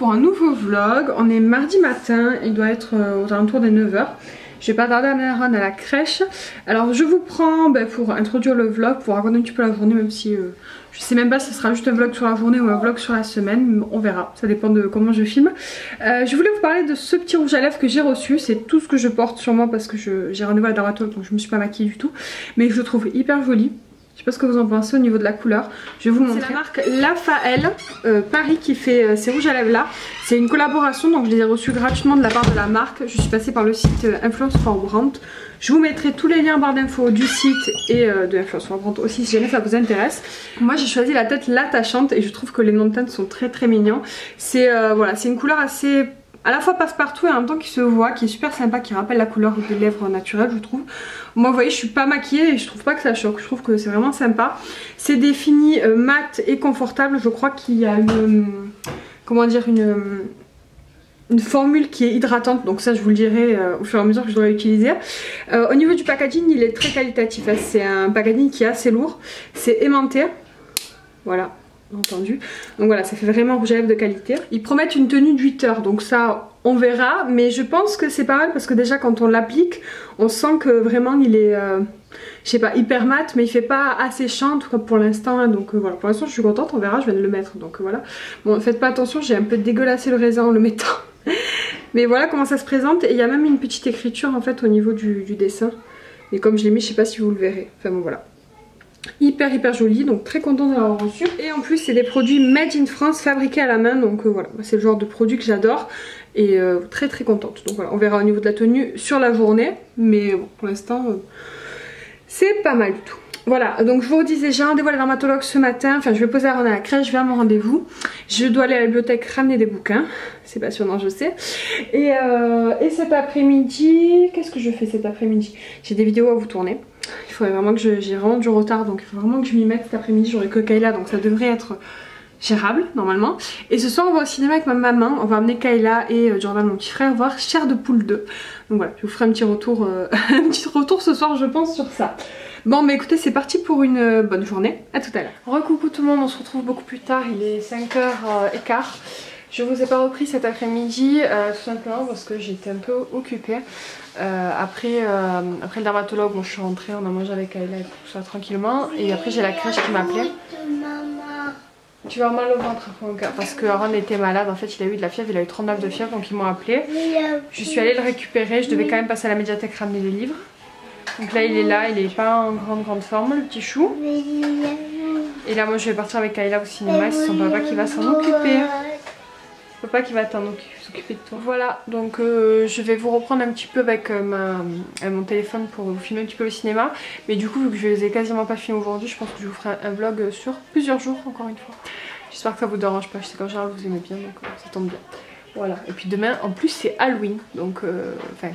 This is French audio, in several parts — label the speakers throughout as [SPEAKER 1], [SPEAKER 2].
[SPEAKER 1] pour un nouveau vlog. On est mardi matin, il doit être aux alentours des 9 h. Je vais pas tarder à amener Aaron à la crèche. Alors je vous prends pour introduire le vlog, pour raconter un petit peu la journée, même si je sais même pas si ce sera juste un vlog sur la journée ou un vlog sur la semaine. On verra, ça dépend de comment je filme. Je voulais vous parler de ce petit rouge à lèvres que j'ai reçu. C'est tout ce que je porte sur moi parce que j'ai rendez-vous à la dermatologue, donc je me suis pas maquillée du tout. Mais je le trouve hyper joli. Je sais pas ce que vous en pensez au niveau de la couleur. Je vais vous montrer. C'est la marque Lafael Paris qui fait ces rouges à lèvres là. C'est une collaboration, donc je les ai reçus gratuitement de la part de la marque. Je suis passée par le site Influence for Brand. Je vous mettrai tous les liens en barre d'infos du site et de Influence for Brand aussi si jamais ça vous intéresse. Moi j'ai choisi la teinte l'attachante et je trouve que les noms de teintes sont très mignons. C'est voilà, c'est une couleur assez... à la fois passe-partout et en même temps qui se voit, qui est super sympa, qui rappelle la couleur des lèvres naturelles je trouve. Moi vous voyez je suis pas maquillée et je trouve pas que ça choque, je trouve que c'est vraiment sympa. C'est défini mat et confortable, je crois qu'il y a une... comment dire, une formule qui est hydratante, donc ça je vous le dirai au fur et à mesure que je dois l'utiliser. Au niveau du packaging il est très qualitatif, c'est un packaging qui est assez lourd, c'est aimanté, voilà. Entendu. Donc voilà, ça fait vraiment rouge à lèvres de qualité. Ils promettent une tenue de 8 heures, donc ça on verra, mais je pense que c'est pas mal parce que déjà quand on l'applique, on sent que vraiment il est, je sais pas, hyper mat, mais il fait pas asséchant en tout cas pour l'instant, hein, donc voilà, pour l'instant je suis contente, on verra, je viens de le mettre, donc voilà. Bon, faites pas attention, j'ai un peu dégueulassé le raisin en le mettant, mais voilà comment ça se présente, et il y a même une petite écriture en fait au niveau du dessin, et comme je l'ai mis, je sais pas si vous le verrez, enfin bon voilà. Hyper joli, donc très contente de l'avoir reçu. Et en plus c'est des produits made in France, fabriqués à la main, donc voilà, c'est le genre de produit que j'adore et très contente. Donc voilà, on verra au niveau de la tenue sur la journée, mais bon, pour l'instant c'est pas mal du tout. Voilà, donc je vous redisais, j'ai rendez-vous à la dermatologue ce matin, enfin je vais poser Aaron à la crèche, je vais à mon rendez-vous. Je dois aller à la bibliothèque ramener des bouquins, c'est passionnant je sais. Et cet après-midi, qu'est-ce que je fais cet après-midi? J'ai des vidéos à vous tourner. Il faudrait vraiment que j'ai vraiment du retard, donc il faut vraiment que je m'y mette cet après-midi, j'aurai que Kayla, donc ça devrait être gérable normalement. Et ce soir on va au cinéma avec ma maman, on va amener Kayla et Jordan mon petit frère voir Chair de poule 2. Donc voilà, je vous ferai un petit retour, ce soir je pense sur ça. Bon mais écoutez, c'est parti pour une bonne journée, à tout à l'heure. Recoucou tout le monde, on se retrouve beaucoup plus tard, il est 5h15. Je vous ai pas repris cet après-midi tout simplement parce que j'étais un peu occupée. Après le dermatologue, bon, je suis rentrée, on a mangé avec Kayla et tout ça tranquillement. Et après j'ai la crèche qui m'appelait. Tu vas mal au ventre parce que Aaron était malade, en fait il a eu de la fièvre, il a eu 39 de fièvre, donc ils m'ont appelé. Je suis allée le récupérer, je devais quand même passer à la médiathèque ramener les livres. Donc là il est pas en grande forme le petit chou. Et là moi je vais partir avec Kayla au cinéma, c'est son papa qui va s'en occuper. Papa qui va s'occuper de toi. Voilà, donc je vais vous reprendre un petit peu avec mon téléphone pour vous filmer un petit peu le cinéma. Mais du coup, vu que je les ai quasiment pas filmés aujourd'hui, je pense que je vous ferai un vlog sur plusieurs jours, encore une fois. J'espère que ça vous dérange pas, je sais qu'en général vous aimez bien, donc ça tombe bien. Voilà, et puis demain, en plus c'est Halloween, donc enfin,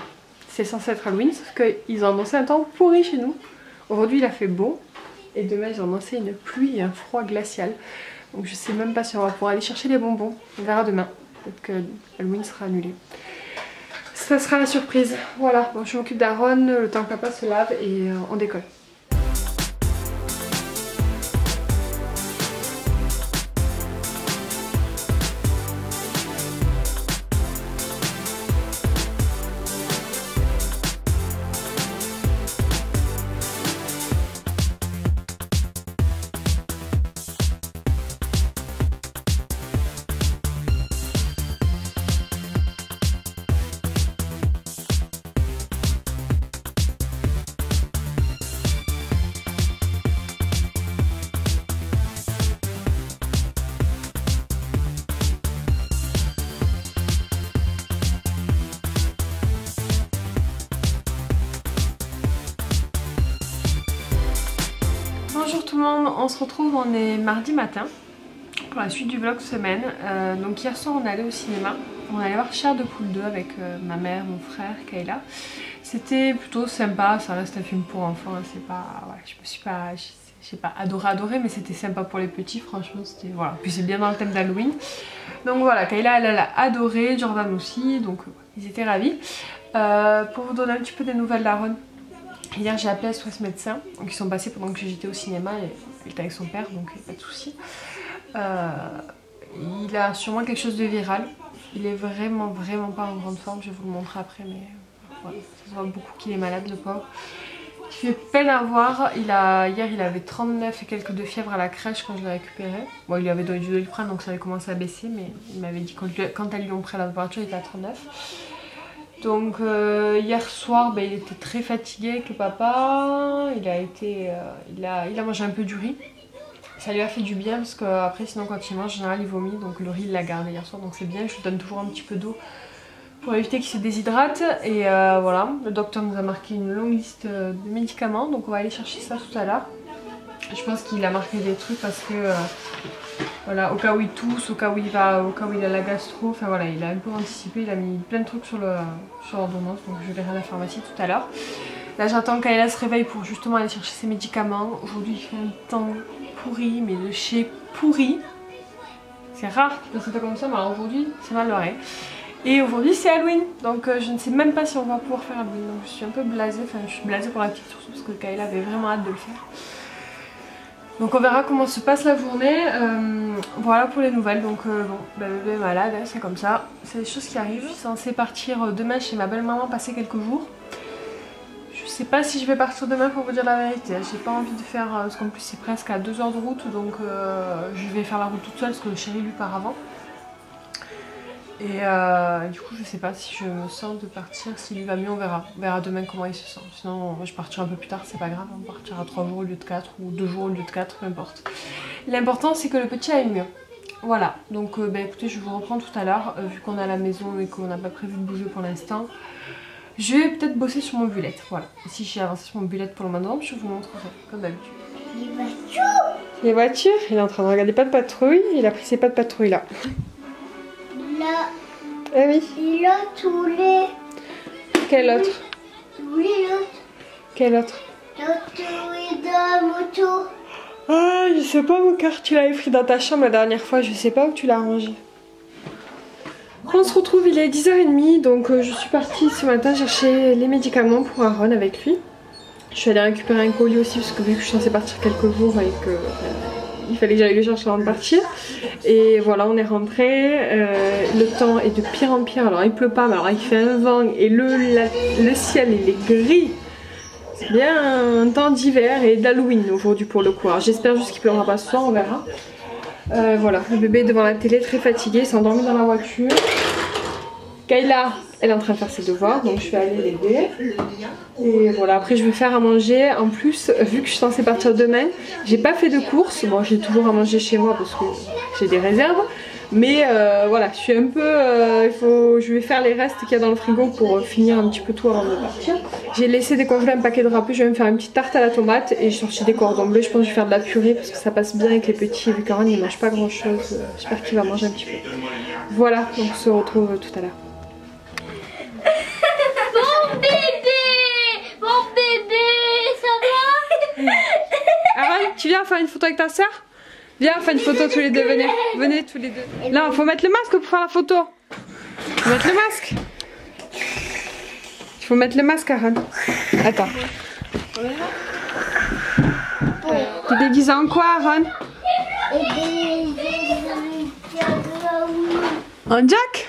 [SPEAKER 1] c'est censé être Halloween, sauf qu'ils ont annoncé un temps pourri chez nous. Aujourd'hui il a fait beau, et demain ils ont annoncé une pluie et un froid glacial. Donc je sais même pas si on va pouvoir aller chercher les bonbons. On verra demain. Peut-être que Halloween sera annulé. Ça sera la surprise. Voilà, bon, je m'occupe d'Aaron le temps que papa se lave et on décolle. Bonjour tout le monde, on se retrouve, on est mardi matin pour la suite du vlog semaine. Donc hier soir on est allé au cinéma, on allait voir Chair de poule 2 avec ma mère, mon frère, Kayla. C'était plutôt sympa, ça reste un film pour enfants, c'est pas... Ouais, je me suis pas... J'ai pas adoré, mais c'était sympa pour les petits, franchement c'était... Voilà, puis c'est bien dans le thème d'Halloween. Donc voilà, Kayla elle a adoré, Jordan aussi, donc ils étaient ravis. Pour vous donner un petit peu des nouvelles d'Aaron, hier j'ai appelé SOS médecin, donc ils sont passés pendant que j'étais au cinéma et il était avec son père, donc pas de soucis. il a sûrement quelque chose de viral. Il est vraiment pas en grande forme, je vais vous le montrer après, mais voilà, ça se voit beaucoup qu'il est malade le pauvre. Il fait peine à voir, hier il avait 39 et quelques de fièvre à la crèche quand je l'ai récupéré. Bon, il lui avait donné du Doliprane donc ça avait commencé à baisser, mais il m'avait dit quand elles lui ont pris la température il était à 39. Donc hier soir il était très fatigué avec le papa, il a mangé un peu du riz. Ça lui a fait du bien parce qu'après sinon quand il mange en général il vomit, donc le riz il l'a gardé hier soir donc c'est bien. Je lui donne toujours un petit peu d'eau pour éviter qu'il se déshydrate. Et voilà, le docteur nous a marqué une longue liste de médicaments, donc on va aller chercher ça tout à l'heure. Je pense qu'il a marqué des trucs parce que voilà, au cas où il tousse, au cas où il a la gastro, enfin voilà, il a un peu anticipé, il a mis plein de trucs sur l'ordonnance, donc je verrai à la pharmacie tout à l'heure. Là j'attends qu'Aïla se réveille pour justement aller chercher ses médicaments. Aujourd'hui il fait un temps pourri, mais de chez pourri. C'est rare de se faire comme ça, mais alors aujourd'hui c'est mal barré. Et aujourd'hui c'est Halloween, donc je ne sais même pas si on va pouvoir faire Halloween, donc je suis un peu blasée, enfin je suis blasée pour la petite surtout parce que Kayla avait vraiment hâte de le faire. Donc on verra comment se passe la journée, voilà pour les nouvelles, donc bon, bébé est malade, hein, c'est comme ça, c'est des choses qui arrivent. Je suis censée partir demain chez ma belle-maman passer quelques jours. Je sais pas si je vais partir demain pour vous dire la vérité, j'ai pas envie de faire, parce qu'en plus c'est presque à 2 heures de route, donc je vais faire la route toute seule parce que le chéri lui part avant. Et du coup je sais pas si je me sens de partir, s'il lui va mieux on verra demain comment il se sent. Sinon moi je partirai un peu plus tard, c'est pas grave, on partira 3 jours au lieu de 4 ou 2 jours au lieu de 4, peu importe. L'important c'est que le petit aille mieux. Voilà, donc écoutez je vous reprends tout à l'heure, vu qu'on est à la maison et qu'on n'a pas prévu de bouger pour l'instant. Je vais peut-être bosser sur mon bullet, voilà. Et si j'ai avancé sur mon bullet pour le moment, je vous montrerai, comme d'habitude.
[SPEAKER 2] Les voitures.
[SPEAKER 1] Les voitures, il est en train de regarder pas de patrouille, il a pris ses pas de patrouille là.
[SPEAKER 2] Là.
[SPEAKER 1] Ah oui.
[SPEAKER 2] Là, tous les...
[SPEAKER 1] Quel autre?
[SPEAKER 2] Oui, l'autre.
[SPEAKER 1] Quel autre?
[SPEAKER 2] L'autre est dans la moto.
[SPEAKER 1] Ah, je sais pas mon cœur, tu l'avais pris dans ta chambre la dernière fois, je sais pas où tu l'as rangé. On se retrouve, il est 10h30, donc je suis partie ce matin chercher les médicaments pour Aaron avec lui. Je suis allée récupérer un colis aussi parce que vu que je suis censée partir quelques jours et que il fallait que j'aille le chercher avant de partir. Et voilà, on est rentré. Le temps est de pire en pire. Alors il pleut pas, mais alors il fait un vent et le ciel il est gris. C'est bien un temps d'hiver et d'Halloween aujourd'hui pour le coup. J'espère juste qu'il pleuvra pas ce soir, on verra. Voilà, le bébé est devant la télé très fatigué, il s'est endormi dans la voiture. Kayla, elle est en train de faire ses devoirs, donc je vais aller l'aider. Et voilà, après je vais faire à manger. En plus, vu que je suis censée partir demain, j'ai pas fait de courses. Bon, j'ai toujours à manger chez moi parce que j'ai des réserves. Mais voilà, je suis un peu... je vais faire les restes qu'il y a dans le frigo pour finir un petit peu tout avant de partir. J'ai laissé décongeler un paquet de râpés, je vais me faire une petite tarte à la tomate et j'ai sorti des cordons bleus. Je pense que je vais faire de la purée parce que ça passe bien avec les petits. Vu qu'Aaron il mange pas grand chose, j'espère qu'il va manger un petit peu. Voilà, donc on se retrouve tout à l'heure.
[SPEAKER 2] Mon bébé, ça va?
[SPEAKER 1] Aaron, tu viens faire une photo avec ta soeur? Viens, on fait une photo tous les deux, venez. Venez tous les deux. Là, il faut mettre le masque pour faire la photo. Il faut mettre le masque. Il faut mettre le masque, Aaron. Attends. Tu es déguisé en quoi, Aaron? En Jack?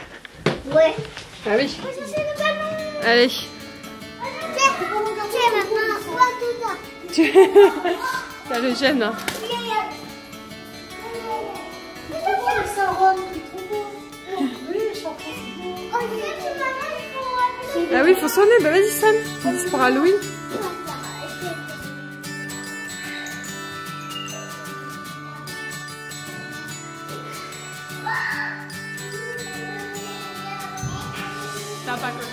[SPEAKER 2] Ouais.
[SPEAKER 1] Ah oui. Allez. Ça le gêne. Hein. Ah oui, il faut sonner, bah vas-y sonne. C'est pour Halloween. T'as pas que...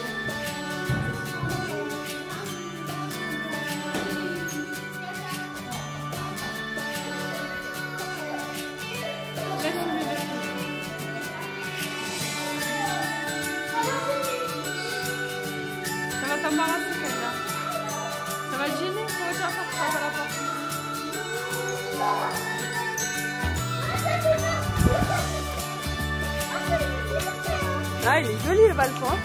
[SPEAKER 1] Ça va t'embarrasser, Kayla. Ça va te gêner, comment tu vas faire ça à la porte? Ah, il est joli le balcon.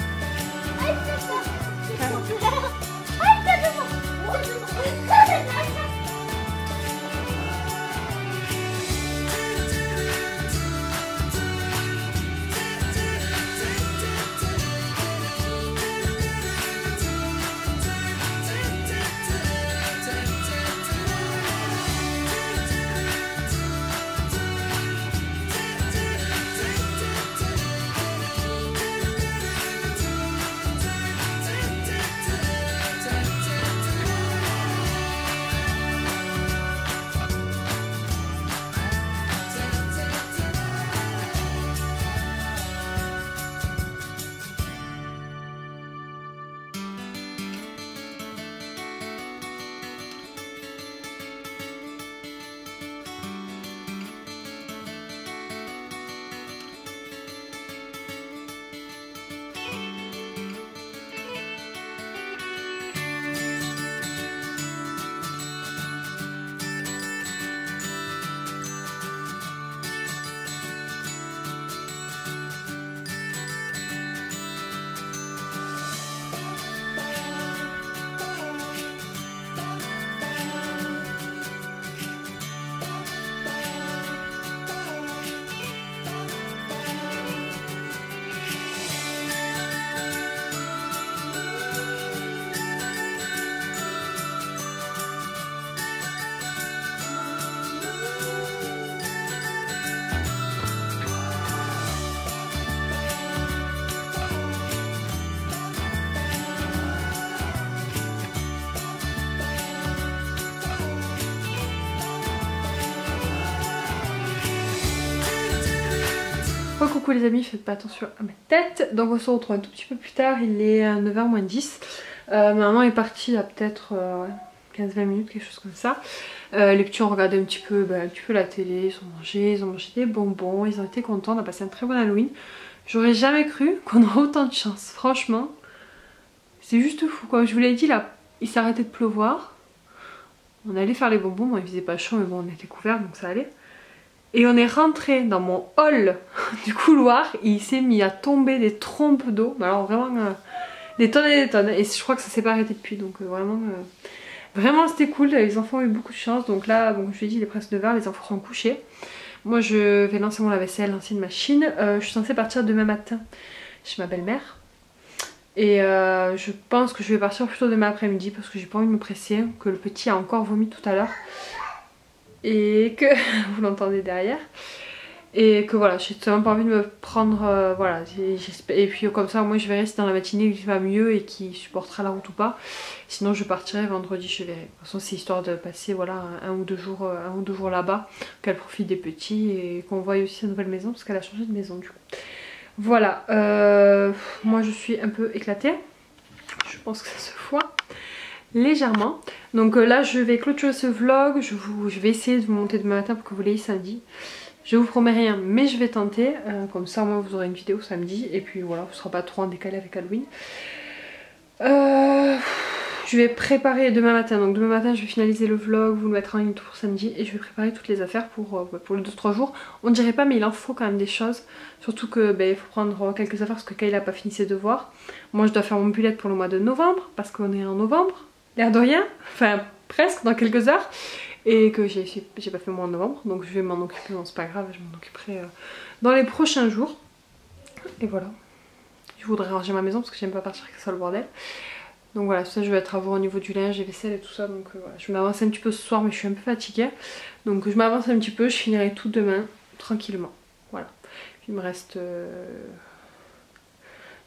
[SPEAKER 1] Coucou les amis, faites pas attention à ma tête. Donc on se retrouve un tout petit peu plus tard, il est 9h moins 10. Ma maman est partie il y a peut-être 15-20 minutes, quelque chose comme ça. Les petits ont regardé un petit peu la télé, ils ont mangé des bonbons, ils ont été contents, on a passé un très bon Halloween. J'aurais jamais cru qu'on aurait autant de chance, franchement. C'est juste fou, comme je vous l'ai dit, là, il s'arrêtait de pleuvoir. On allait faire les bonbons, bon il faisait pas chaud mais bon on était couverts donc ça allait. Et on est rentré dans mon hall du couloir et il s'est mis à tomber des trompes d'eau. Alors vraiment des tonnes et des tonnes. Et je crois que ça s'est pas arrêté depuis donc vraiment c'était cool. Les enfants ont eu beaucoup de chance. Donc là, bon, je vous ai dit il est presque 9h, les enfants sont couchés. Moi je vais lancer mon lave-vaisselle, lancer une machine. Je suis censée partir demain matin chez ma belle-mère. Et je pense que je vais partir plutôt demain après-midi parce que j'ai pas envie de me presser, que le petit a encore vomi tout à l'heure et que vous l'entendez derrière et que voilà, j'ai tellement pas envie de me prendre voilà, et puis comme ça moi je verrai si dans la matinée il va mieux et qu'il supportera la route ou pas. Sinon je partirai vendredi, je verrai. De toute façon c'est histoire de passer voilà un ou deux jours là-bas, qu'elle profite des petits et qu'on voie aussi sa nouvelle maison parce qu'elle a changé de maison du coup. Voilà, moi je suis un peu éclatée, je pense que ça se voit légèrement. Donc là je vais clôturer ce vlog, je vais essayer de vous monter demain matin pour que vous l'ayez samedi. Je vous promets rien mais je vais tenter, comme ça moi vous aurez une vidéo samedi et puis voilà, ce sera pas trop en décalé avec Halloween. Je vais préparer demain matin, donc demain matin je vais finaliser le vlog, vous le mettre en ligne pour samedi et je vais préparer toutes les affaires pour les 2-3 jours. On ne dirait pas mais il en faut quand même des choses, surtout que il faut prendre quelques affaires parce que Kyle n'a pas fini ses devoirs. Moi je dois faire mon bullet pour le mois de novembre parce qu'on est en novembre, l'air de rien, enfin presque dans quelques heures, et que j'ai pas fait moi en novembre donc je vais m'en occuper, bon c'est pas grave, je m'en occuperai dans les prochains jours. Et voilà, je voudrais ranger ma maison parce que j'aime pas partir que ça soit le bordel. Donc voilà, ça je vais être à voir au niveau du linge et vaisselle et tout ça. Donc voilà, je vais m'avancer un petit peu ce soir mais je suis un peu fatiguée. Donc je m'avance un petit peu, je finirai tout demain tranquillement. Voilà. Puis il me reste...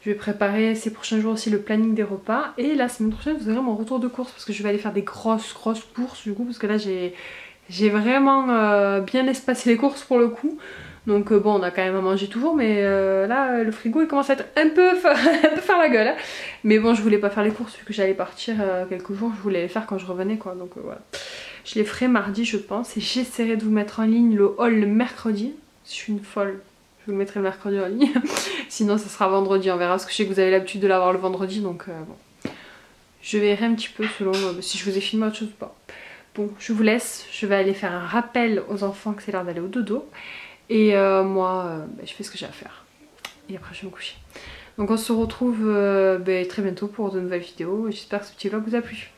[SPEAKER 1] Je vais préparer ces prochains jours aussi le planning des repas. Et la semaine prochaine vous aurez mon retour de course parce que je vais aller faire des grosses courses du coup. Parce que là j'ai vraiment bien espacé les courses pour le coup. Donc bon on a quand même à manger toujours mais là le frigo il commence à être un peu faire la gueule hein. Mais bon je voulais pas faire les courses vu que j'allais partir quelques jours, je voulais les faire quand je revenais quoi. Donc voilà, je les ferai mardi je pense et j'essaierai de vous mettre en ligne le haul le mercredi. Je suis une folle, je vous le mettrai le mercredi en ligne. Sinon ça sera vendredi, on verra parce que je sais que vous avez l'habitude de l'avoir le vendredi donc bon. Je verrai un petit peu selon si je vous ai filmé autre chose ou pas. Bon je vous laisse, je vais aller faire un rappel aux enfants que c'est l'heure d'aller au dodo. Et moi, je fais ce que j'ai à faire. Et après je vais me coucher. Donc on se retrouve très bientôt pour de nouvelles vidéos. J'espère que ce petit vlog vous a plu.